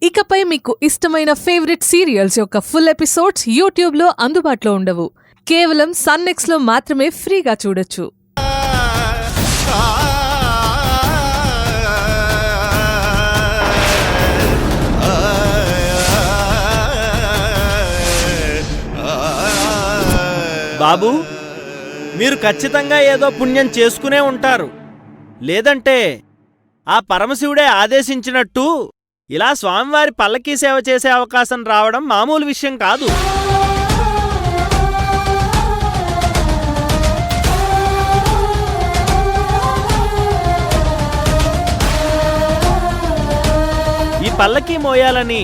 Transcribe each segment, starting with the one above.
ఇకపై మీకు ఇష్టమైన ఫేవరెట్ సీరియల్స్ యొక్క ఫుల్ ఎపిసోడ్స్ యూట్యూబ్లో అందుబాటులో ఉండవు. కేవలం సన్నెక్స్లో మాత్రమే ఫ్రీగా చూడొచ్చు. బాబు, మీరు ఖచ్చితంగా ఏదో పుణ్యం చేసుకునే ఉంటారు. లేదంటే ఆ పరమశివుడే ఆదేశించినట్టు ఇలా స్వామివారి పల్లకీ సేవ చేసే అవకాశం రావడం మామూలు విషయం కాదు. ఈ పల్లకీ మోయాలని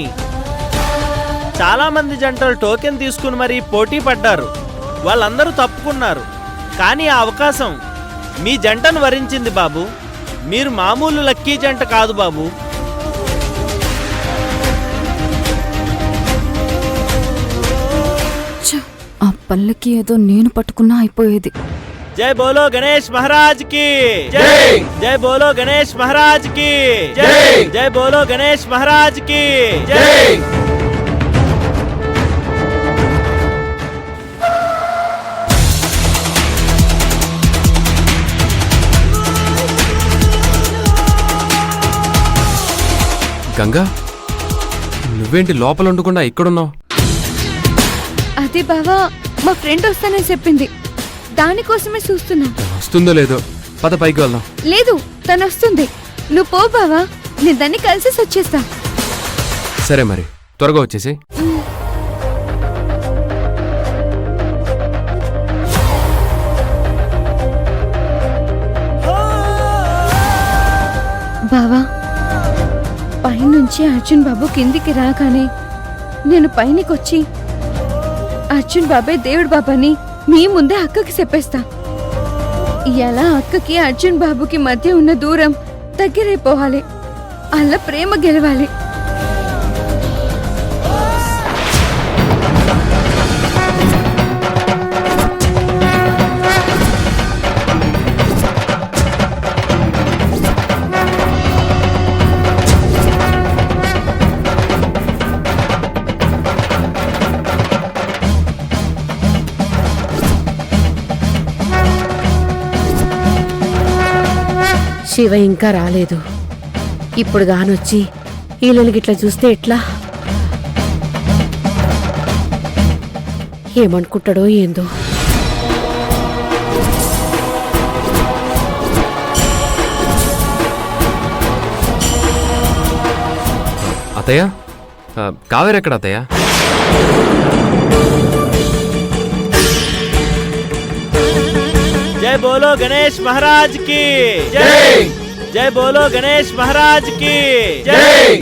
చాలామంది జంటలు టోకెన్ తీసుకుని మరీ పోటీ పడ్డారు. వాళ్ళందరూ తప్పుకున్నారు. కానీ ఆ అవకాశం మీ జంటను వరించింది బాబు. మీరు మామూలు లక్కీ జంట కాదు బాబు. ఆ పల్లకి ఏదో నేను పట్టుకున్నా అయిపోయేది. జై బోలో గణేష్ మహారాజ్ కి జై. జై బోలో గణేష్ మహారాజ్ కి జై. జై బోలో గణేష్ మహారాజ్ కి జై. గంగా, నువ్వేంటి లోపల ఉండకుండా ఇక్కడున్నావు? అదే బావా, మా ఫ్రెండ్ వస్తానని చెప్పింది, దానికోసమే చూస్తున్నా. వస్తుందో లేదో, పద పైకి వెళ్దాం. లేదు, తను వస్తుంది. నువ్వు పో బావా, నేను దాన్ని కలిసి వచ్చేస్తా. సరే మరి, త్వరగా వచ్చేసి. బావా, పైనుంచి అర్జున్ బాబు కిందికి రాగానే నేను పైనకొచ్చి అర్జున్ బాబే దేవుడు బాబాని మీ ముందే అక్కకి చెప్పేస్తా. ఎలా అక్కకి అర్జున్ బాబుకి మధ్య ఉన్న దూరం దగ్గరైపోవాలి, అలా ప్రేమ గెలవాలి. శివ ఇంకా రాలేదు. ఇప్పుడు గానొచ్చి వీళ్ళని గిట్లా చూస్తే ఎట్లా? ఏమనుకుంటాడో ఏందో. అత్తయ్య, కావేరి ఎక్కడ అత్తయ్య? జై బోలో గణేష్ మహారాజ్ కి జై. జై బోలో గణేష్ మహారాజ్ కి జై.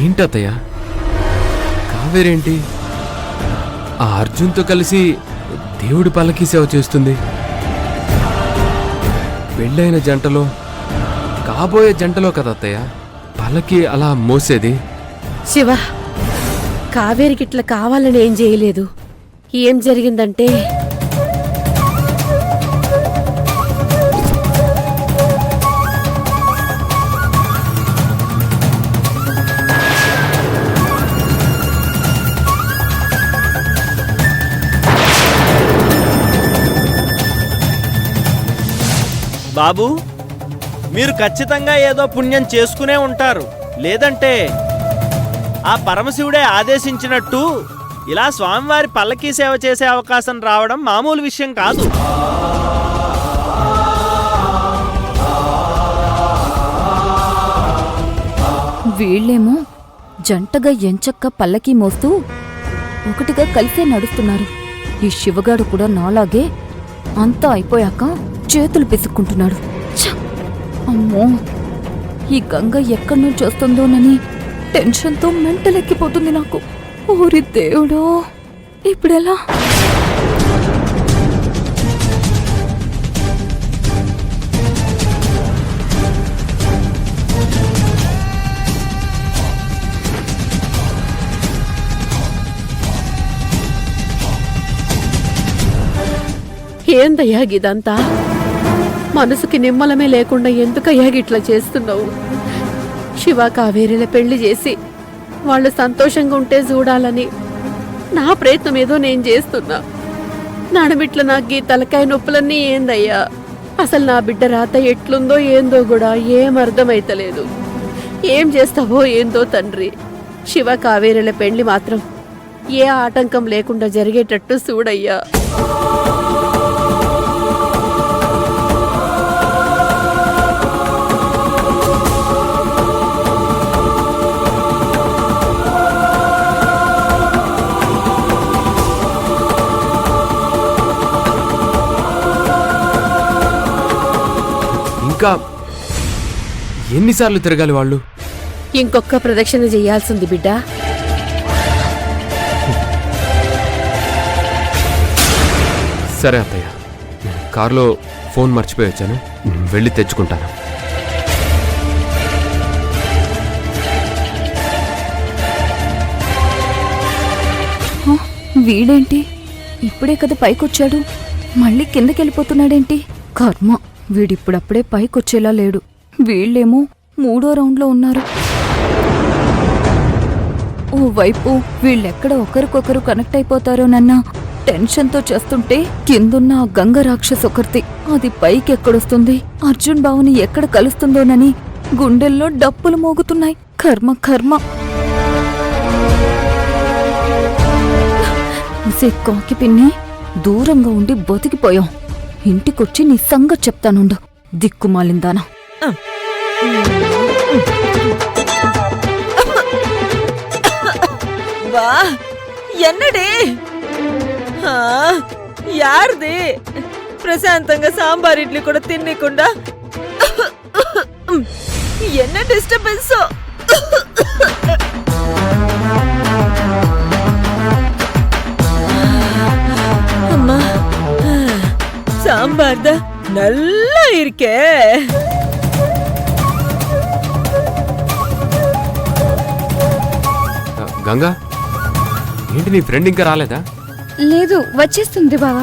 ఏంటత్తయ్య, కావేరేంటి ఆ అర్జున్తో కలిసి దేవుడి పల్లకీ సేవ చేస్తుంది? పెళ్ళైన జంటలో, కాబోయే జంటలో కదా అత్తయ్య పల్లకీ అలా మోసేది. శివ, కావేరికి ఇట్లా కావాలని ఏం చేయలేదు. ఏం జరిగిందంటే బాబు, మీరు ఖచ్చితంగా ఏదో పుణ్యం చేసుకునే ఉంటారు. లేదంటే ఆ పరమశివుడే ఆదేశించినట్టు ఇలా స్వామివారి పల్లకీ సేవ చేసే అవకాశం రావడం మామూలు విషయం కాదు. వీళ్ళేమో జంటగా ఎంచక్క పల్లకి మోస్తూ ఒకటిగా కలిసే నడుస్తున్నారు. ఈ శివగాడు కూడా నాలాగే అంతా అయిపోయాక చేతులు పిసుక్కుంటున్నాడు. ఛ! అమ్మో, ఈ గంగ ఎక్కడి నుంచి వస్తుందోనని టెన్షన్తో మెంటలెక్కిపోతుంది నాకు. ఓరి దేవుడో, ఇప్పుడెలా? ఏందయ్యా గిదంతా? మనసుకి నిమ్మలమే లేకుండా ఎందుకయ్యా గిట్లా చేస్తున్నావు? శివ కావేరీల పెళ్లి చేసి వాళ్ళు సంతోషంగా ఉంటే చూడాలని నా ప్రయత్నం ఏదో నేను చేస్తున్నా. నడమిట్ల నాకు ఈ తలకాయ నొప్పులన్నీ ఏందయ్యా? అసలు నా బిడ్డ రాత ఎట్లుందో ఏందో కూడా ఏం అర్థమైతలేదు. ఏం చేస్తావో ఏందో తండ్రి. శివ కావేరీల పెళ్లి మాత్రం ఏ ఆటంకం లేకుండా జరిగేటట్టు చూడయ్యా. ఇంకా ఎన్నిసార్లు తిరగాలి వాళ్ళు? ఇంకొక ప్రదక్షిణ చెయ్యాల్సింది బిడ్డ. సరే అత్తయ్య, కారులో ఫోన్ మర్చిపోయి వచ్చాను, వెళ్ళి తెచ్చుకుంటాను. వీడేంటి ఇప్పుడే కదా పైకొచ్చాడు, మళ్ళీ కిందకెళ్ళిపోతున్నాడేంటి? కర్మ, వీడిప్పుడప్పుడే పైకొచ్చేలా లేడు. వీళ్ళేమో 3వ రౌండ్లో ఉన్నారు. ఓవైపు వీళ్ళెక్కడ ఒకరికొకరు కనెక్ట్ అయిపోతారోనన్న టెన్షన్తో చేస్తుంటే కిందున్న ఆ గంగ రాక్షస్ ఒకరిది, అది పైకి ఎక్కడొస్తుంది, అర్జున్ బావుని ఎక్కడ కలుస్తుందోనని గుండెల్లో డప్పులు మోగుతున్నాయి. కర్మ కర్మ. కాకి పిన్ని, దూరంగా ఉండి బతికిపోయాం. ఇంటికొచ్చి నీ సంగతి చెప్తానుండు, దిక్కుమాలిందానా. వా ఎన్నడే యార్ది ప్రశాంతంగా సాంబార్ ఇడ్లీ కూడా తినకుండా ఎన్న డిస్టర్బెన్స్. அம்மா சாம்பார் தான் நல்லா இருக்கே. గంగా, ఏంటి నీ ఫ్రెండ్ ఇంకా రాలేదా? లేదు, వచ్చేస్తుంది బావా.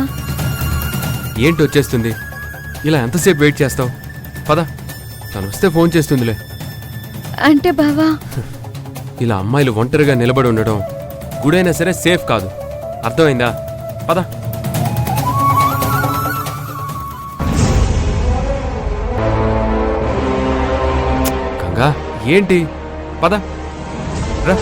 ఏంటి వచ్చేస్తుంది? ఇలా ఎంతసేపు వెయిట్ చేస్తావు? పద, తను వస్తే ఫోన్ చేస్తుందిలే. అంటే బావా, ఇలా అమ్మాయిలు ఒంటరిగా నిలబడి ఉండడం గుడైనా సరే సేఫ్ కాదు, అర్థమైందా? పద. గంగా, ఏంటి? పద రా.